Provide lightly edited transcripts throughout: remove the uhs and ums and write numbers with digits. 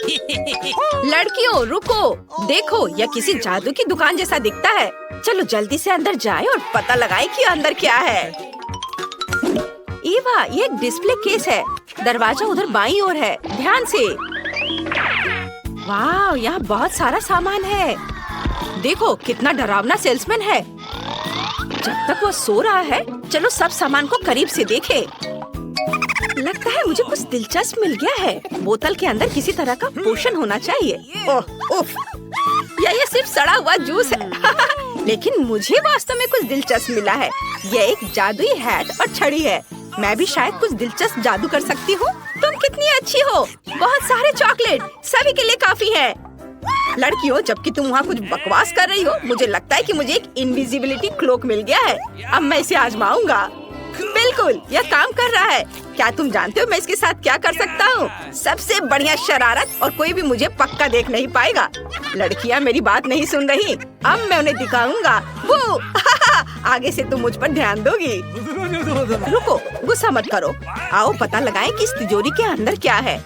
लड़कियों रुको, देखो यह किसी जादू की दुकान जैसा दिखता है। चलो जल्दी से अंदर जाएं और पता लगाएं कि अंदर क्या है। ईवा, ये एक डिस्प्ले केस है। दरवाजा उधर बाईं ओर है, ध्यान से। वाह, यहाँ बहुत सारा सामान है। देखो कितना डरावना सेल्समैन है। जब तक वो सो रहा है, चलो सब सामान को करीब से देखें। लगता है मुझे कुछ दिलचस्प मिल गया है। बोतल के अंदर किसी तरह का पोषण होना चाहिए। ओह उफ, ये सिर्फ सड़ा हुआ जूस है। लेकिन मुझे वास्तव में कुछ दिलचस्प मिला है। यह एक जादुई हैट और छड़ी है। मैं भी शायद कुछ दिलचस्प जादू कर सकती हूँ। तुम कितनी अच्छी हो। बहुत सारे चॉकलेट, सभी के लिए काफी है। लड़कियों, जबकि तुम वहाँ कुछ बकवास कर रही हो, मुझे लगता है कि मुझे एक इनविजिबिलिटी क्लोक मिल गया है। अब मैं इसे आजमाऊंगा। बिल्कुल, यह काम कर रहा है। क्या तुम जानते हो मैं इसके साथ क्या कर सकता हूँ? सबसे बढ़िया शरारत, और कोई भी मुझे पक्का देख नहीं पाएगा। लड़कियाँ मेरी बात नहीं सुन रही। अब मैं उन्हें दिखाऊंगा। वो आगे से तुम मुझ पर ध्यान दोगी। रुको, गुस्सा मत करो। आओ पता लगाएं कि इस तिजोरी के अंदर क्या है।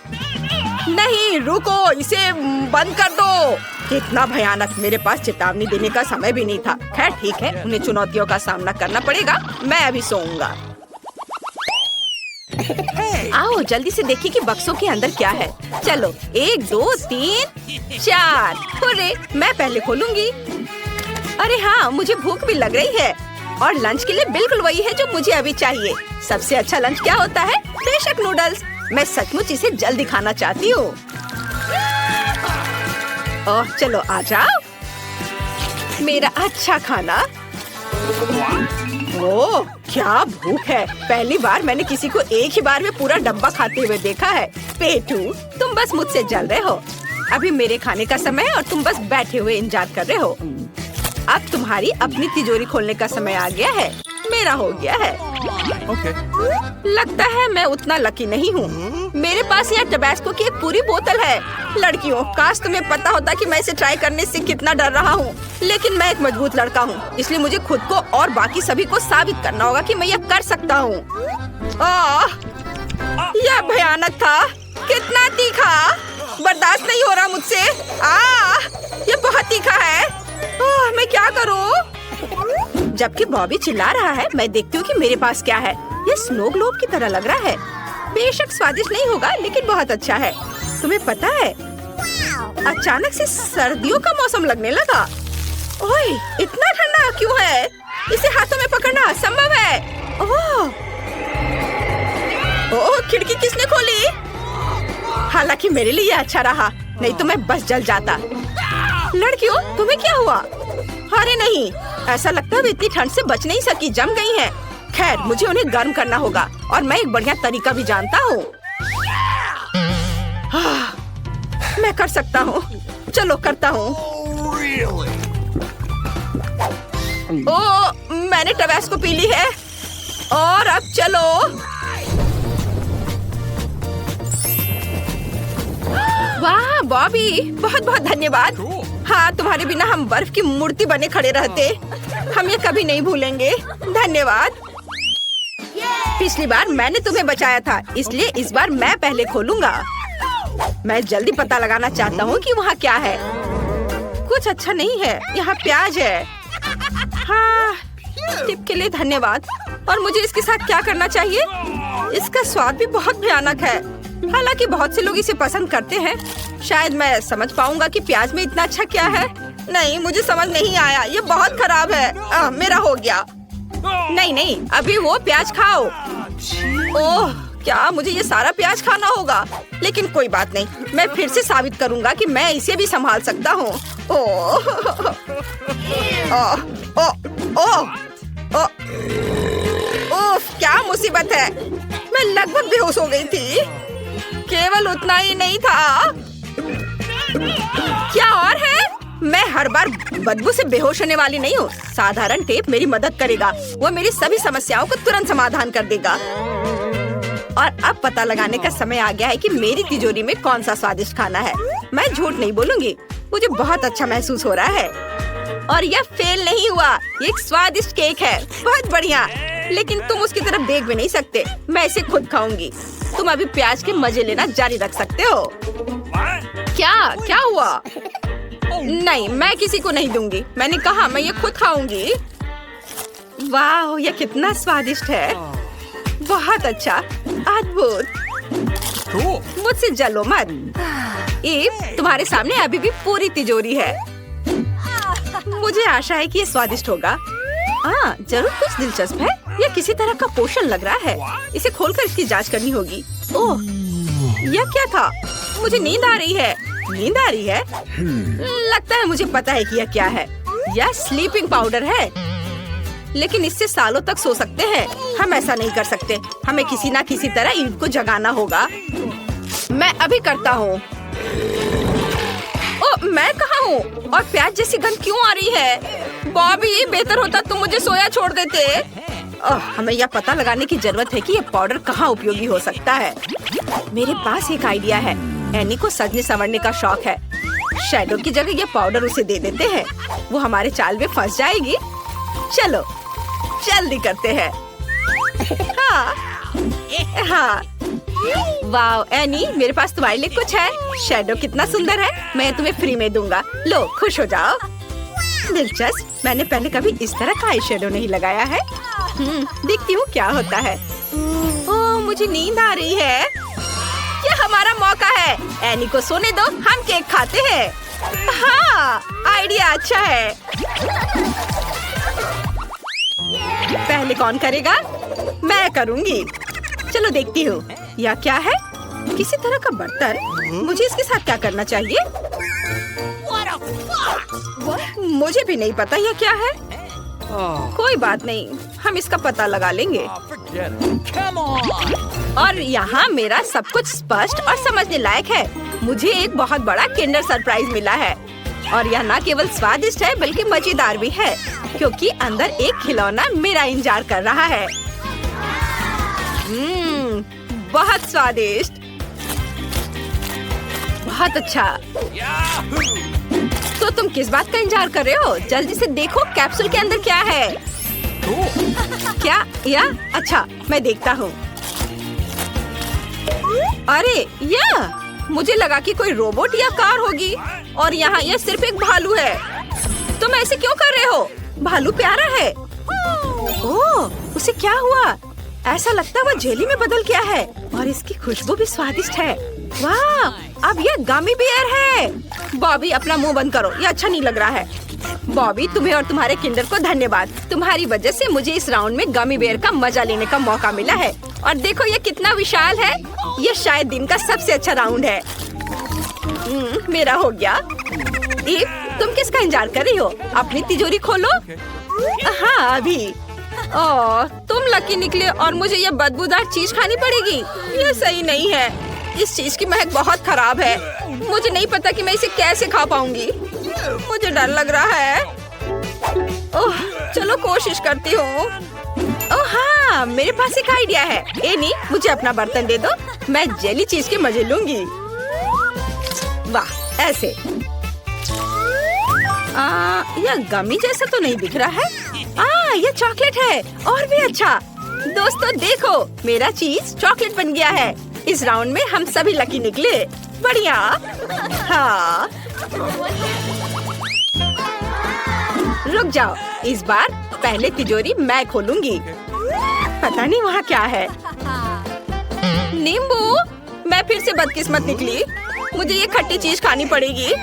नहीं रुको, इसे बंद कर दो। कितना भयानक, मेरे पास चेतावनी देने का समय भी नहीं था। खैर ठीक है, उन्हें चुनौतियों का सामना करना पड़ेगा। मैं अभी सोऊंगा। आओ जल्दी से देखिए कि बक्सों के अंदर क्या है। चलो 1 2 3 4। हुर्रे, मैं पहले खोलूंगी। अरे हाँ, मुझे भूख भी लग रही है और लंच के लिए बिल्कुल वही है जो मुझे अभी चाहिए। सबसे अच्छा लंच क्या होता है? बेशक नूडल्स। मैं सचमुच इसे जल्दी खाना चाहती हूँ। ओह चलो आ जाओ, मेरा अच्छा खाना। ओह क्या भूख है। पहली बार मैंने किसी को एक ही बार में पूरा डब्बा खाते हुए देखा है। पेटू, तुम बस मुझसे जल रहे हो। अभी मेरे खाने का समय है और तुम बस बैठे हुए इंतजार कर रहे हो। अब तुम्हारी अपनी तिजोरी खोलने का समय आ गया है। मेरा हो गया है। लगता है मैं उतना लकी नहीं हूँ। मेरे पास यहाँ टबैस्को की एक पूरी बोतल है। लड़कियों, काश तुम्हें पता होता कि मैं इसे ट्राई करने से कितना डर रहा हूँ। लेकिन मैं एक मजबूत लड़का हूँ, इसलिए मुझे खुद को और बाकी सभी को साबित करना होगा कि मैं यह कर सकता हूँ। यह भयानक था। कितना तीखा, बर्दाश्त नहीं हो रहा मुझसे। यह बहुत तीखा है। मैं क्या करूँ? जबकि बॉबी चिल्ला रहा है, मैं देखती हूँ कि मेरे पास क्या है। यह स्नो ग्लोब की तरह लग रहा है। बेशक स्वादिष्ट नहीं होगा, लेकिन बहुत अच्छा है। तुम्हें पता है, अचानक से सर्दियों का मौसम लगने लगा। ओए, इतना ठंडा क्यों है? इसे हाथों में पकड़ना असंभव है। ओह, खिड़की किसने खोली? हालांकि मेरे लिए अच्छा रहा, नहीं तो मैं बस जल जाता। लड़कियों, तुम्हें क्या हुआ? अरे नहीं, ऐसा लगता है वे इतनी ठंड से बच नहीं सकी, जम गई हैं। खैर, मुझे उन्हें गर्म करना होगा और मैं एक बढ़िया तरीका भी जानता हूँ। मैं कर सकता हूँ। चलो करता हूँ। ओह, मैंने टबैस्को पी ली है और अब चलो। वाह बॉबी, बहुत बहुत धन्यवाद। हाँ, तुम्हारे बिना हम बर्फ की मूर्ति बने खड़े रहते। हम ये कभी नहीं भूलेंगे। धन्यवाद। पिछली बार मैंने तुम्हें बचाया था, इसलिए इस बार मैं पहले खोलूंगा। मैं जल्दी पता लगाना चाहता हूँ कि वहाँ क्या है। कुछ अच्छा नहीं है। यहाँ प्याज है। हाँ, टिप के लिए धन्यवाद। और मुझे इसके साथ क्या करना चाहिए? इसका स्वाद भी बहुत भयानक है। हालांकि बहुत से लोग इसे पसंद करते हैं। शायद मैं समझ पाऊंगा कि प्याज में इतना अच्छा क्या है। नहीं, मुझे समझ नहीं आया। ये बहुत खराब है। मेरा हो गया। नहीं नहीं, अभी वो प्याज खाओ। ओह, क्या मुझे ये सारा प्याज खाना होगा? लेकिन कोई बात नहीं, मैं फिर से साबित करूंगा कि मैं इसे भी संभाल सकता हूँ। ओह, ओह, ओह, ओह, ओह, क्या मुसीबत है। मैं लगभग बेहोश हो गई थी। केवल उतना ही नहीं था। क्या और है? मैं हर बार बदबू से बेहोश होने वाली नहीं हूँ। साधारण टेप मेरी मदद करेगा। वो मेरी सभी समस्याओं को तुरंत समाधान कर देगा। और अब पता लगाने का समय आ गया है कि मेरी तिजोरी में कौन सा स्वादिष्ट खाना है। मैं झूठ नहीं बोलूंगी, मुझे बहुत अच्छा महसूस हो रहा है। और यह फेल नहीं हुआ। ये एक स्वादिष्ट केक है, बहुत बढ़िया। लेकिन तुम उसकी तरफ देख भी नहीं सकते। मैं इसे खुद खाऊंगी। तुम अभी प्याज के मजे लेना जारी रख सकते हो। क्या हुआ? नहीं, मैं किसी को नहीं दूंगी। मैंने कहा मैं ये खुद खाऊंगी। वाह, ये कितना स्वादिष्ट है। बहुत अच्छा, अद्भुत। मुझसे जलो मत। तुम्हारे सामने अभी भी पूरी तिजोरी है। मुझे आशा है कि ये स्वादिष्ट होगा। जरूर कुछ दिलचस्प है। यह किसी तरह का पोषण लग रहा है। इसे खोलकर इसकी जांच करनी होगी। ओह, यह क्या था? मुझे नींद आ रही है। नींद आ रही है? लगता है मुझे पता है कि यह क्या है। यह स्लीपिंग पाउडर है, लेकिन इससे सालों तक सो सकते हैं। हम ऐसा नहीं कर सकते। हमें किसी ना किसी तरह ईद को जगाना होगा। मैं अभी करता हूँ। ओह, मैं कहाँ हूँ? और प्याज जैसी गंध क्यों आ रही है? बॉबी, बेहतर होता तुम मुझे सोया छोड़ देते। हमें यह पता लगाने की जरूरत है कि यह पाउडर कहाँ उपयोगी हो सकता है। मेरे पास एक आइडिया है। एनी को सजने संवरने का शौक है। शैडो की जगह यह पाउडर उसे दे देते हैं। वो हमारे चाल में फंस जाएगी। चलो जल्दी करते हैं। हाँ। वाह एनी, मेरे पास तुम्हारे लिए कुछ है। शैडो कितना सुंदर है। मैं तुम्हें फ्री में दूंगा। लो, खुश हो जाओ। दिलचस्प, मैंने पहले कभी इस तरह का आई शेडो नहीं लगाया है। देखती हूँ क्या होता है। ओह, मुझे नींद आ रही है। यह हमारा मौका है। एनी को सोने दो, हम केक खाते हैं। हाँ, आइडिया अच्छा है। पहले कौन करेगा? मैं करूँगी। चलो देखती हूँ। यह क्या है? किसी तरह का बर्तन। मुझे इसके साथ क्या करना चाहिए? मुझे भी नहीं पता यह क्या है। कोई बात नहीं, हम इसका पता लगा लेंगे। और यहाँ मेरा सब कुछ स्पष्ट और समझने लायक है। मुझे एक बहुत बड़ा किंडर सरप्राइज मिला है। और यह न केवल स्वादिष्ट है बल्कि मजेदार भी है, क्योंकि अंदर एक खिलौना मेरा इंतजार कर रहा है। बहुत स्वादिष्ट, बहुत अच्छा। तो तुम किस बात का इंतजार कर रहे हो? जल्दी से देखो कैप्सूल के अंदर क्या है। क्या? या अच्छा, मैं देखता हूँ। अरे यह, मुझे लगा कि कोई रोबोट या कार होगी, और यहाँ यह सिर्फ एक भालू है। तुम ऐसे क्यों कर रहे हो? भालू प्यारा है। ओह, उसे क्या हुआ? ऐसा लगता है वो जेली में बदल गया है, और इसकी खुशबू भी स्वादिष्ट है। वाह, अब यह गमी बियर है। बॉबी, अपना मुंह बंद करो, ये अच्छा नहीं लग रहा है। बॉबी, तुम्हें और तुम्हारे किंडर को धन्यवाद। तुम्हारी वजह से मुझे इस राउंड में गमी बियर का मजा लेने का मौका मिला है। और देखो ये कितना विशाल है। ये शायद दिन का सबसे अच्छा राउंड है। मेरा हो गया। तुम किसका इंतजार कर रही हो? अपनी तिजोरी खोलो। हाँ, अभी। ओह, तुम लकी निकले और मुझे ये बदबूदार चीज खानी पड़ेगी। ये सही नहीं है। इस चीज की महक बहुत खराब है। मुझे नहीं पता कि मैं इसे कैसे खा पाऊंगी। मुझे डर लग रहा है। ओह, चलो कोशिश करती हूँ। ओह हाँ, मेरे पास एक आइडिया है। एनी, मुझे अपना बर्तन दे दो। मैं जेली चीज के मजे लूंगी। वाह, ऐसे। यह गमी जैसा तो नहीं दिख रहा है। यह चॉकलेट है, और भी अच्छा। दोस्तों देखो, मेरा चीज चॉकलेट बन गया है। इस राउंड में हम सभी लकी निकले। बढ़िया। हाँ, रुक जाओ, इस बार पहले तिजोरी मैं खोलूंगी। पता नहीं वहाँ क्या है। नींबू, मैं फिर से बदकिस्मत निकली। मुझे ये खट्टी चीज खानी पड़ेगी।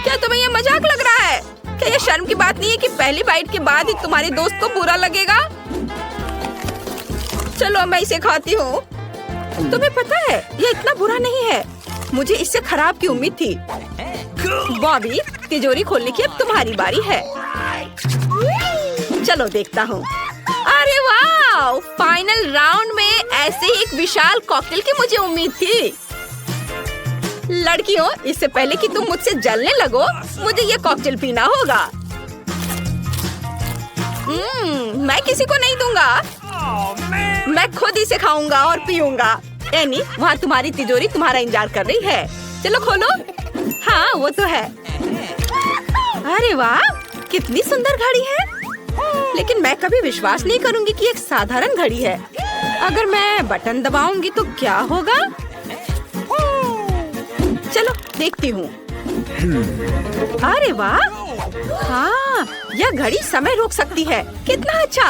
क्या तुम्हें ये मजाक लग रहा है? क्या ये शर्म की बात नहीं है कि पहली बाइट के बाद ही तुम्हारे दोस्त को बुरा लगेगा? चलो मैं इसे खाती हूँ। तुम्हें पता है ये इतना बुरा नहीं है। मुझे इससे खराब की उम्मीद थी। बॉबी, तिजोरी खोलने की अब तुम्हारी बारी है। चलो देखता हूँ। अरे वाह, फाइनल राउंड में ऐसे ही एक विशाल कॉकटेल की मुझे उम्मीद थी। लड़कियों, इससे पहले कि तुम मुझसे जलने लगो, मुझे ये कॉकटेल पीना होगा। मैं किसी को नहीं दूंगा। मैं खुद इसे खाऊंगा और पीऊंगा। एनी, वहाँ तुम्हारी तिजोरी तुम्हारा इंतजार कर रही है। चलो खोलो। हाँ, वो तो है। अरे वाह, कितनी सुंदर घड़ी है। लेकिन मैं कभी विश्वास नहीं करूंगी कि एक साधारण घड़ी है। अगर मैं बटन दबाऊंगी तो क्या होगा? चलो देखती हूँ। अरे वाह, हाँ, यह घड़ी समय रोक सकती है। कितना अच्छा।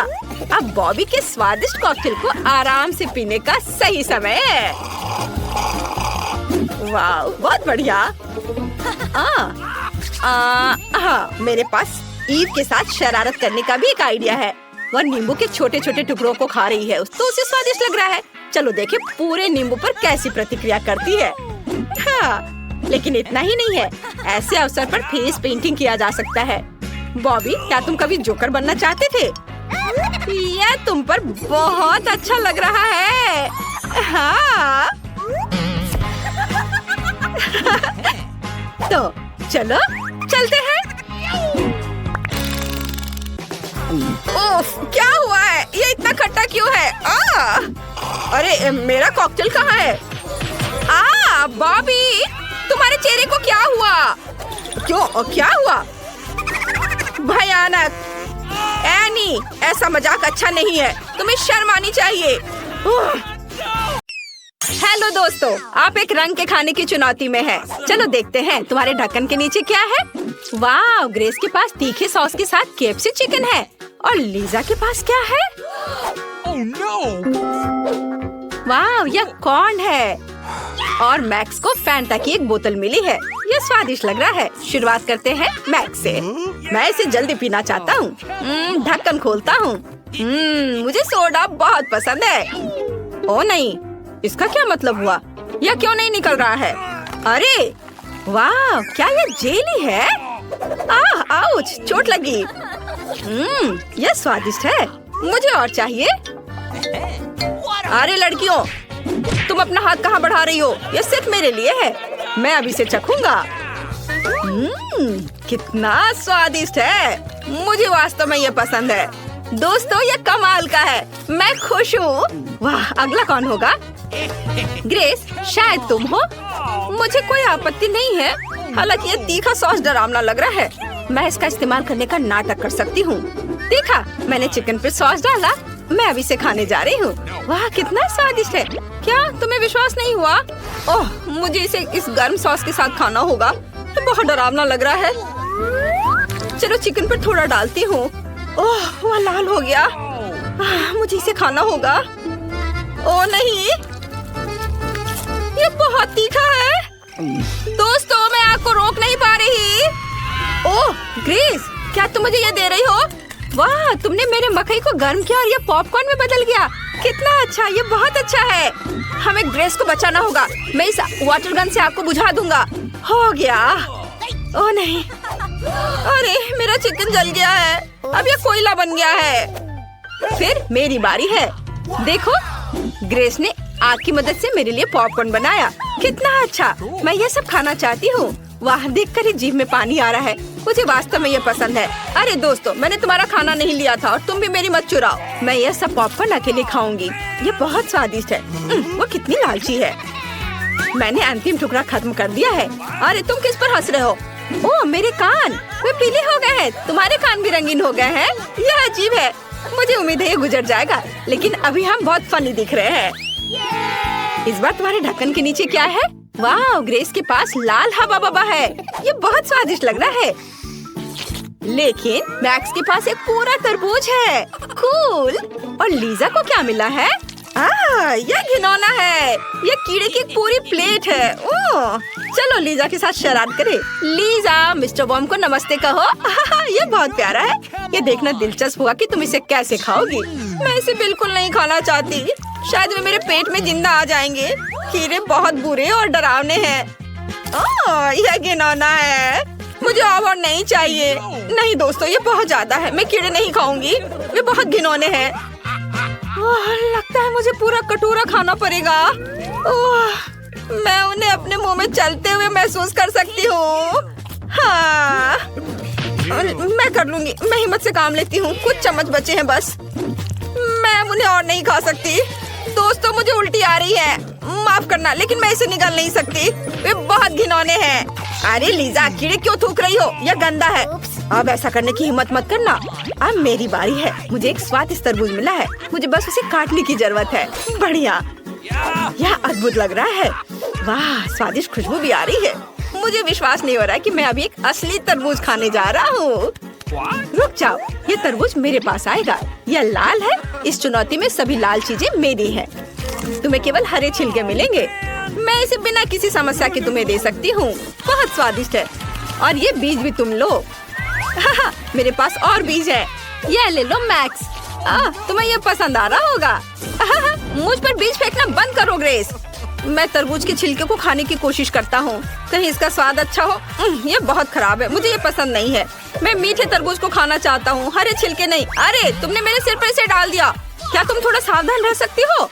अब बॉबी के स्वादिष्ट कॉकटेल को आराम से पीने का सही समय है। वाह, बहुत बढ़िया। हाँ, मेरे पास ईव के साथ शरारत करने का भी एक आइडिया है। वह नींबू के छोटे छोटे टुकड़ों को खा रही है, तो उसे स्वादिष्ट लग रहा है। चलो देखें पूरे नींबू पर कैसी प्रतिक्रिया करती है। हाँ, लेकिन इतना ही नहीं है, ऐसे अवसर पर फेस पेंटिंग किया जा सकता है। बॉबी, क्या तुम कभी जोकर बनना चाहते थे? यह तुम पर बहुत अच्छा लग रहा है। हाँ। तो चलो चलते हैं। ओफ, क्या हुआ है? ये इतना खट्टा क्यों है? अरे मेरा कॉकटेल कहाँ है? बॉबी, तुम्हारे चेहरे को क्या हुआ? क्यों, क्या हुआ? भयानक। एनी, ऐसा मजाक अच्छा नहीं है, तुम्हें शर्म आनी चाहिए। हेलो दोस्तों, आप एक रंग के खाने की चुनौती में हैं। चलो देखते हैं तुम्हारे ढक्कन के नीचे क्या है। वाह, ग्रेस के पास तीखे सॉस के साथ केएफसी चिकन है। और लीजा के पास क्या है? Oh no! वाह, यह कॉर्न है। और मैक्स को फैंटा की एक बोतल मिली है। यह स्वादिष्ट लग रहा है। शुरुआत करते हैं मैक्स से। मैं इसे जल्दी पीना चाहता हूँ। ढक्कन खोलता हूँ। मुझे सोडा बहुत पसंद है। ओ नहीं, इसका क्या मतलब हुआ? यह क्यों नहीं निकल रहा है? अरे वाह, क्या यह जेली है? आउच, चोट लगी। यह स्वादिष्ट है, मुझे और चाहिए। अरे लड़कियों, तुम अपना हाथ कहाँ बढ़ा रही हो? यह सिर्फ मेरे लिए है, मैं अभी से चखूंगा। कितना स्वादिष्ट है, मुझे वास्तव में यह पसंद है। दोस्तों, यह कमाल का है, मैं खुश हूँ। वाह, अगला कौन होगा? ग्रेस, शायद तुम हो। मुझे कोई आपत्ति नहीं है, हालांकि ये तीखा सॉस डरावना लग रहा है। मैं इसका इस्तेमाल करने का नाटक कर सकती हूँ। देखा, मैंने चिकन पे सॉस डाला। मैं अभी से खाने जा रही हूँ। वाह, कितना स्वादिष्ट है। क्या तुम्हें विश्वास नहीं हुआ? ओह, मुझे इसे इस गर्म सॉस के साथ खाना होगा। ये बहुत डरावना लग रहा है। चलो चिकन पर थोड़ा डालती हूँ। ओह, वह लाल हो गया। मुझे इसे खाना होगा। ओह नहीं, ये बहुत तीखा है। दोस्तों, मैं आग को रोक नहीं पा रही। ओह ग्रेस, क्या तुम मुझे ये दे रही हो? वाह, तुमने मेरे मकई को गर्म किया और ये पॉपकॉर्न में बदल गया। कितना अच्छा, ये बहुत अच्छा है। हमें ग्रेस को बचाना होगा। मैं इस वाटर गन से आग को बुझा दूंगा। हो गया। ओह नहीं, अरे मेरा चिकन जल गया है। अब ये कोयला बन गया है। फिर मेरी बारी है। देखो, ग्रेस ने आग की मदद से मेरे लिए पॉपकॉर्न बनाया। कितना अच्छा, मैं ये सब खाना चाहती हूँ। वाह, देखकर ही जीभ में पानी आ रहा है। मुझे वास्तव में ये पसंद है। अरे दोस्तों, मैंने तुम्हारा खाना नहीं लिया था और तुम भी मेरी मत चुराओ। मैं ये सब पॉपकॉर्न अकेले खाऊंगी। ये बहुत स्वादिष्ट है। वो कितनी लालची है। मैंने अंतिम टुकड़ा खत्म कर दिया है। अरे तुम किस पर हंस रहे हो? ओह, मेरे कान, वे पीले हो गए हैं। तुम्हारे कान भी रंगीन हो गए हैं। यह अजीब है। मुझे उम्मीद है ये गुजर जाएगा, लेकिन अभी हम बहुत फनी दिख रहे हैं। इस बार तुम्हारे ढक्कन के नीचे क्या है? वाह, ग्रेस के पास लाल हवा बबा है। ये बहुत स्वादिष्ट लग रहा है। लेकिन मैक्स के पास एक पूरा तरबूज है। कूल। और लीजा को क्या मिला है? यह घिनौना है। यह कीड़े की पूरी प्लेट है। ओह, चलो लीजा के साथ शरारत करें। लीजा, मिस्टर बॉम को नमस्ते कहो। ये बहुत प्यारा है। ये देखना दिलचस्प हुआ कि तुम इसे कैसे खाओगी। मैं इसे बिल्कुल नहीं खाना चाहती। शायद वे मेरे पेट में जिंदा आ जाएंगे। कीड़े बहुत बुरे और डरावने हैं। यह घिनौना है। मुझे और नहीं चाहिए। नहीं दोस्तों, ये बहुत ज्यादा है। मैं कीड़े नहीं खाऊंगी, वे बहुत घिनौने हैं। लगता है मुझे पूरा कटोरा खाना पड़ेगा। मैं उन्हें अपने मुंह में चलते हुए महसूस कर सकती हूँ। हाँ, मैं कर लूंगी। मैं हिम्मत से काम लेती हूँ। कुछ चम्मच बचे हैं बस। मैं उन्हें और नहीं खा सकती। दोस्तों, मुझे उल्टी आ रही है। माफ करना, लेकिन मैं इसे निकाल नहीं सकती। वे बहुत घिनौने हैं। अरे लीजा, कीड़े क्यों थूक रही हो? यह गंदा है। अब ऐसा करने की हिम्मत मत करना। अब मेरी बारी है। मुझे एक स्वादिष्ट तरबूज मिला है। मुझे बस उसे काटने की जरूरत है। बढ़िया, यह अद्भुत लग रहा है। वाह, स्वादिष्ट खुशबू भी आ रही है। विश्वास नहीं हो रहा है कि मैं अभी एक असली तरबूज खाने जा रहा हूँ। रुक जाओ, ये तरबूज मेरे पास आएगा। यह लाल है, इस चुनौती में सभी लाल चीजें मेरी हैं। तुम्हें केवल हरे छिलके मिलेंगे। मैं इसे बिना किसी समस्या के तुम्हें दे सकती हूँ। बहुत स्वादिष्ट है। और ये बीज भी तुम लो। मेरे पास और बीज है, ये ले लो मैक्स। तुम्हें ये पसंद आ रहा होगा। मुझ पर बीज फेंकना बंद करो ग्रेस। मैं तरबूज के छिलके को खाने की कोशिश करता हूँ, कहीं इसका स्वाद अच्छा हो। ये बहुत खराब है, मुझे ये पसंद नहीं है। मैं मीठे तरबूज को खाना चाहता हूँ, हरे छिलके नहीं। अरे तुमने मेरे सिर पर इसे डाल दिया। क्या तुम थोड़ा सावधान रह सकती हो?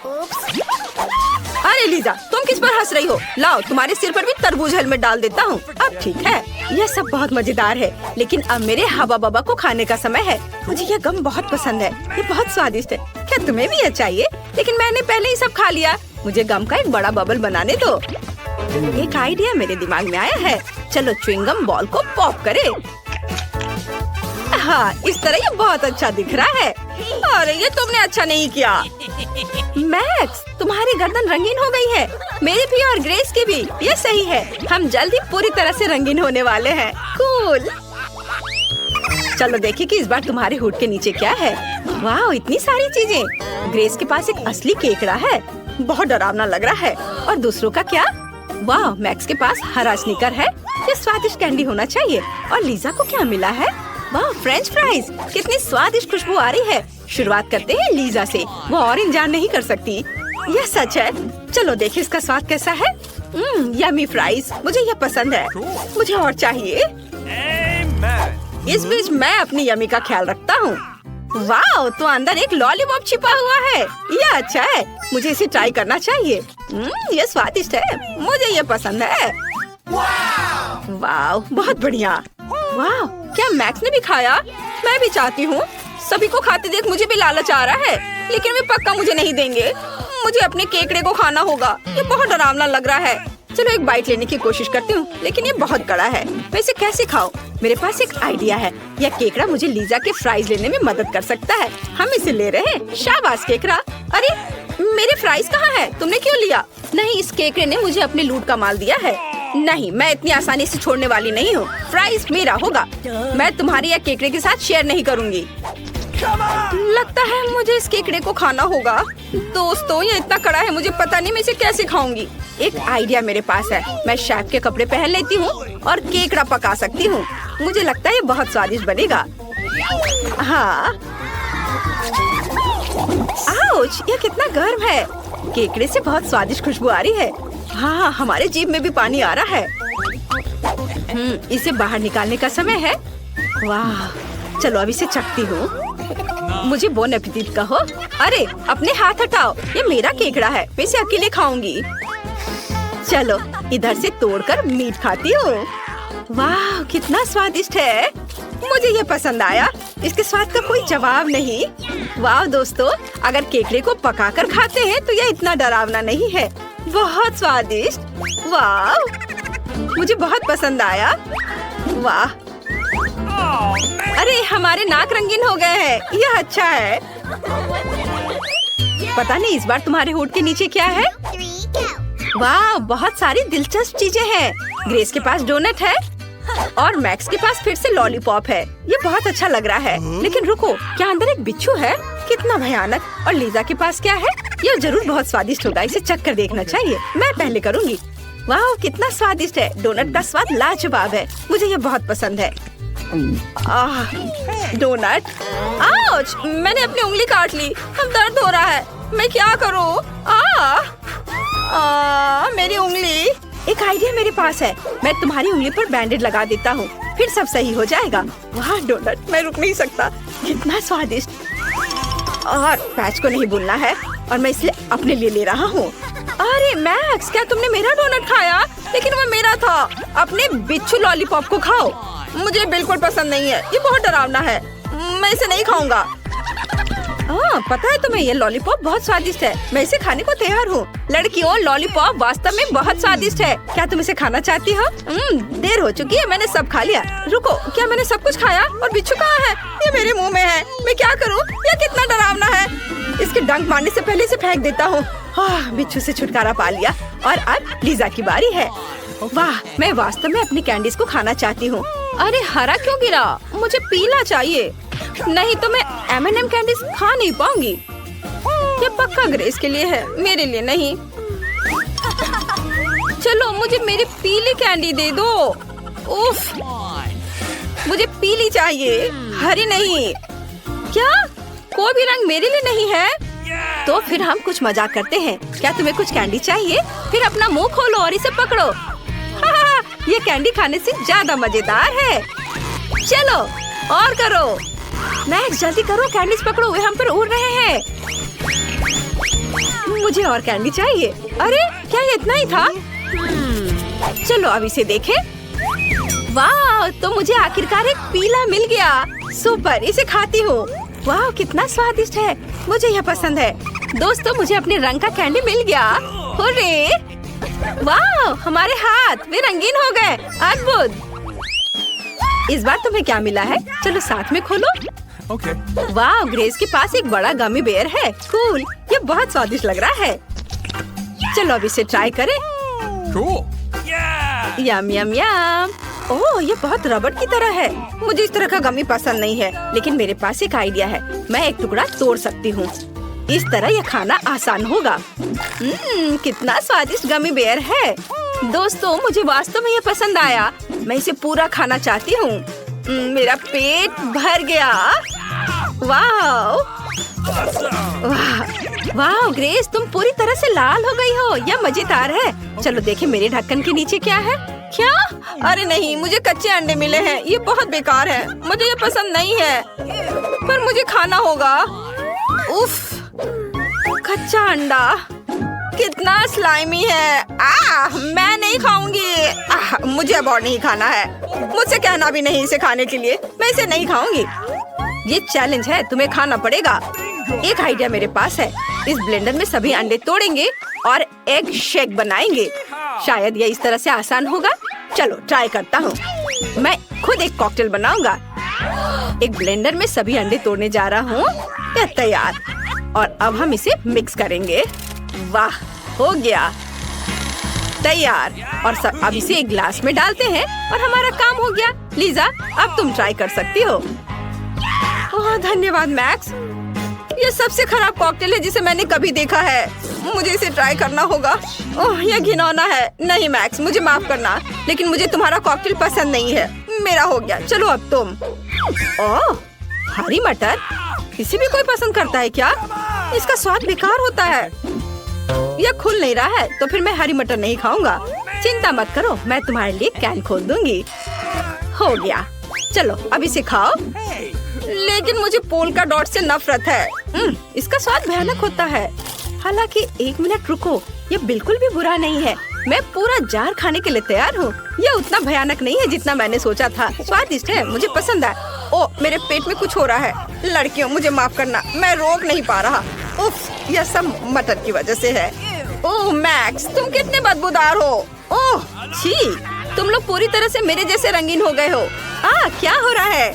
अरे लीजा, तुम किस पर हंस रही हो? लाओ, तुम्हारे सिर पर भी तरबूज हेलमेट डाल देता हूँ। अब ठीक है, यह सब बहुत मजेदार है, लेकिन अब मेरे हवा बाबा को खाने का समय है। मुझे यह गम बहुत पसंद है, ये बहुत स्वादिष्ट है। क्या तुम्हें भी यह चाहिए? लेकिन मैंने पहले ही सब खा लिया। मुझे गम का एक बड़ा बबल बनाने दो। एक आइडिया मेरे दिमाग में आया है। चलो च्युइंगम बॉल को पॉप करे। हाँ, इस तरह ये बहुत अच्छा दिख रहा है। अरे ये तुमने अच्छा नहीं किया। मैक्स, तुम्हारी गर्दन रंगीन हो गई है। मेरी भी और ग्रेस की भी। ये सही है, हम जल्द ही पूरी तरह से रंगीन होने वाले हैं। कूल। चलो देखिए कि इस बार तुम्हारे हुड के नीचे क्या है। वाह, इतनी सारी चीजें। ग्रेस के पास एक असली केकड़ा है, बहुत डरावना लग रहा है। और दूसरों का क्या? वाह, मैक्स के पास हरा स्नीकर है, ये स्वादिष्ट कैंडी होना चाहिए। और लीजा को क्या मिला है? वाह, फ्रेंच फ्राइज, कितनी स्वादिष्ट खुशबू आ रही है। शुरुआत करते हैं लीजा से, वो और इंतजार नहीं कर सकती। यह सच है। चलो देखिए इसका स्वाद कैसा है। यम्मी फ्राइज, मुझे यह पसंद है। मुझे और चाहिए। इस बीच मैं अपनी यम्मी का ख्याल रखता हूँ। वाह, तो अंदर एक लॉलीपॉप छिपा हुआ है। यह अच्छा है, मुझे इसे ट्राई करना चाहिए। यह स्वादिष्ट है, मुझे यह पसंद है। वाह, बहुत बढ़िया। वाह, क्या मैक्स ने भी खाया? मैं भी चाहती हूँ। सभी को खाते देख मुझे भी लालच आ रहा है, लेकिन वे पक्का मुझे नहीं देंगे। मुझे अपने केकड़े को खाना होगा। ये बहुत डरावना लग रहा है। चलो एक बाइट लेने की कोशिश करती हूँ, लेकिन ये बहुत कड़ा है। मैं इसे कैसे खाऊं? मेरे पास एक आइडिया है। यह केकड़ा मुझे लीजा के फ्राइज लेने में मदद कर सकता है। हम इसे ले रहे हैं। शाबाश केकड़ा। अरे मेरे फ्राइज कहाँ है? तुमने क्यों लिया? नहीं, इस केकड़े ने मुझे अपने लूट का माल दिया है। नहीं, मैं इतनी आसानी से छोड़ने वाली नहीं हूँ। फ्राइज मेरा होगा। मैं तुम्हारे या केकड़े के साथ शेयर नहीं करूँगी। लगता है मुझे इस केकड़े को खाना होगा। दोस्तों, ये इतना कड़ा है, मुझे पता नहीं मैं इसे कैसे खाऊंगी। एक आइडिया मेरे पास है। मैं शेफ के कपड़े पहन लेती हूँ और केकड़ा पका सकती हूँ। मुझे लगता है ये बहुत स्वादिष्ट बनेगा। हाँ। आउच, ये कितना गर्म है। केकड़े से बहुत स्वादिष्ट खुशबू आ रही है। हाँ, हमारे जीभ में भी पानी आ रहा है। इसे बाहर निकालने का समय है। वाह, चलो अब इसे चखती हूँ। मुझे बोन एपेटिट कहो। अरे अपने हाथ हटाओ, ये मेरा केकड़ा है, मैं इसे अकेले खाऊंगी। चलो इधर से तोड़कर मीट खाती हूँ। वाह, कितना स्वादिष्ट है। मुझे ये पसंद आया। इसके स्वाद का कोई जवाब नहीं। वाह दोस्तों, अगर केकड़े को पकाकर खाते हैं तो यह इतना डरावना नहीं है। बहुत स्वादिष्ट। वाह, मुझे बहुत पसंद आया। वाह, अरे हमारे नाक रंगीन हो गए हैं। यह अच्छा है। पता नहीं इस बार तुम्हारे होठ के नीचे क्या है। वाह, बहुत सारी दिलचस्प चीजें हैं। ग्रेस के पास डोनट है और मैक्स के पास फिर से लॉलीपॉप है। ये बहुत अच्छा लग रहा है। लेकिन रुको, क्या अंदर एक बिच्छू है? कितना भयानक। और लीजा के पास क्या है? यह जरूर बहुत स्वादिष्ट होगा, इसे चख कर देखना चाहिए। मैं पहले करूँगी। वाह, कितना स्वादिष्ट है। डोनट का स्वाद लाजवाब है, मुझे ये बहुत पसंद है। डोनट। आउच, मैंने अपनी उंगली काट ली। अब दर्द हो रहा है, मैं क्या करूँ? मेरी उंगली। एक आइडिया मेरे पास है। मैं तुम्हारी उंगली पर बैंडेज लगा देता हूँ, फिर सब सही हो जाएगा। वाह डोनट, मैं रुक नहीं सकता। कितना स्वादिष्ट। और पैच को नहीं भूलना है, और मैं इसलिए अपने लिए ले रहा हूँ। अरे मैक्स, क्या तुमने मेरा डोनट खाया? लेकिन वो मेरा था। अपने बिच्छू लॉलीपॉप को खाओ। मुझे बिल्कुल पसंद नहीं है, ये बहुत डरावना है। मैं इसे नहीं खाऊंगा। पता है तुम्हें, ये लॉलीपॉप बहुत स्वादिष्ट है। मैं इसे खाने को तैयार हूँ। लड़कियों, लॉलीपॉप वास्तव में बहुत स्वादिष्ट है। क्या तुम इसे खाना चाहती हो? देर हो चुकी है, मैंने सब खा लिया। रुको, क्या मैंने सब कुछ खाया? और बिच्छू कहाँ है? ये मेरे मुंह में है। मैं क्या करूँ? ये कितना डरावना है। इसके डंक मारने से पहले इसे फेंक देता हूँ। बिच्छू से छुटकारा पा लिया। और अब लीजा की बारी है। वाह, मैं वास्तव में अपनी कैंडीज को खाना चाहती हूँ। अरे हरा क्यों गिरा? मुझे पीला चाहिए, नहीं तो मैं M&M कैंडीज खा नहीं पाऊंगी। ये पक्का ग्रेस के लिए है, मेरे लिए नहीं। चलो मुझे मेरी पीली कैंडी दे दो। उफ, मुझे पीली चाहिए, हरी नहीं। क्या कोई भी रंग मेरे लिए नहीं है? तो फिर हम कुछ मजाक करते हैं। क्या तुम्हें कुछ कैंडी चाहिए? फिर अपना मुंह खोलो और इसे पकड़ो। हा, ये कैंडी खाने से ज्यादा मजेदार है। चलो और करो। मैक्स जल्दी करो, कैंडीज पकड़ो, वे हम पर उड़ रहे हैं। मुझे और कैंडी चाहिए। अरे क्या ये इतना ही था? चलो अब इसे देखें। वाह, तो मुझे आखिरकार एक पीला मिल गया। सुपर, इसे खाती हूँ। वाह कितना स्वादिष्ट है, मुझे यह पसंद है। दोस्तों मुझे अपने रंग का कैंडी मिल गया। हुर्रे! वाह, हमारे हाथ वे रंगीन हो गए। अद्भुत। इस बार तुम्हें क्या मिला है? चलो साथ में खोलो। Okay. वाह, ग्रेस के पास एक बड़ा गमी बेयर है। कूल, ये बहुत स्वादिष्ट लग रहा है। चलो अब इसे ट्राई करें। Cool. Yeah. यम यम यम। ओह, ये बहुत रबड़ की तरह है। मुझे इस तरह का गमी पसंद नहीं है, लेकिन मेरे पास एक आइडिया है। मैं एक टुकड़ा तोड़ सकती हूँ। इस तरह यह खाना आसान होगा। कितना स्वादिष्ट गमी बेयर है। दोस्तों मुझे वास्तव में ये पसंद आया। मैं इसे पूरा खाना चाहती हूँ। मेरा पेट भर गया। वाह वाह वाह, ग्रेस तुम पूरी तरह से लाल हो गई हो। यह मजेदार है। चलो देखें मेरे ढक्कन के नीचे क्या है। क्या? अरे नहीं, मुझे कच्चे अंडे मिले हैं। ये बहुत बेकार है, मुझे ये पसंद नहीं है, पर मुझे खाना होगा। उफ, कच्चा अंडा कितना स्लाइमी है। मैं नहीं खाऊंगी। मुझे अब और नहीं खाना है। मुझसे कहना भी नहीं इसे खाने के लिए। मैं इसे नहीं खाऊंगी। ये चैलेंज है, तुम्हें खाना पड़ेगा। एक आइडिया मेरे पास है। इस ब्लेंडर में सभी अंडे तोड़ेंगे और एग शेक बनाएंगे। शायद ये इस तरह से आसान होगा। चलो ट्राई करता हूँ। मैं खुद एक कॉकटेल बनाऊंगा। एक ब्लेंडर में सभी अंडे तोड़ने जा रहा हूँ। ये तैयार। और अब हम इसे मिक्स करेंगे। वाह, हो गया तैयार। और सब अब इसे एक ग्लास में डालते हैं और हमारा काम हो गया। लीजा, अब तुम ट्राई कर सकती हो। ओह धन्यवाद मैक्स। ये सबसे खराब कॉकटेल है जिसे मैंने कभी देखा है। मुझे इसे ट्राई करना होगा। ओह यह घिनौना है। नहीं मैक्स, मुझे माफ करना, लेकिन मुझे तुम्हारा कॉकटेल पसंद नहीं है। मेरा हो गया। चलो अब तुम। ओह हरी मटर, इसे भी कोई पसंद करता है क्या? इसका स्वाद बेकार होता है। यह खुल नहीं रहा है, तो फिर मैं हरी मटर नहीं खाऊंगा। चिंता मत करो, मैं तुम्हारे लिए कैन खोल दूंगी। हो गया। चलो अब इसे खाओ। लेकिन मुझे पोल्का डॉट से नफरत है। इसका स्वाद भयानक होता है। हालांकि एक मिनट रुको, ये बिल्कुल भी बुरा नहीं है। मैं पूरा जार खाने के लिए तैयार हूँ। यह उतना भयानक नहीं है जितना मैंने सोचा था। स्वादिष्ट है, मुझे पसंद है। ओ मेरे पेट में कुछ हो रहा है। लड़कियों मुझे माफ करना, मैं रोक नहीं पा रहा। उफ, यह सब मटर की वजह से है। ओह मैक्स, तुम कितने बदबूदार हो। ओह छी, तुम लोग पूरी तरह से मेरे जैसे रंगीन हो गए हो। क्या हो रहा है?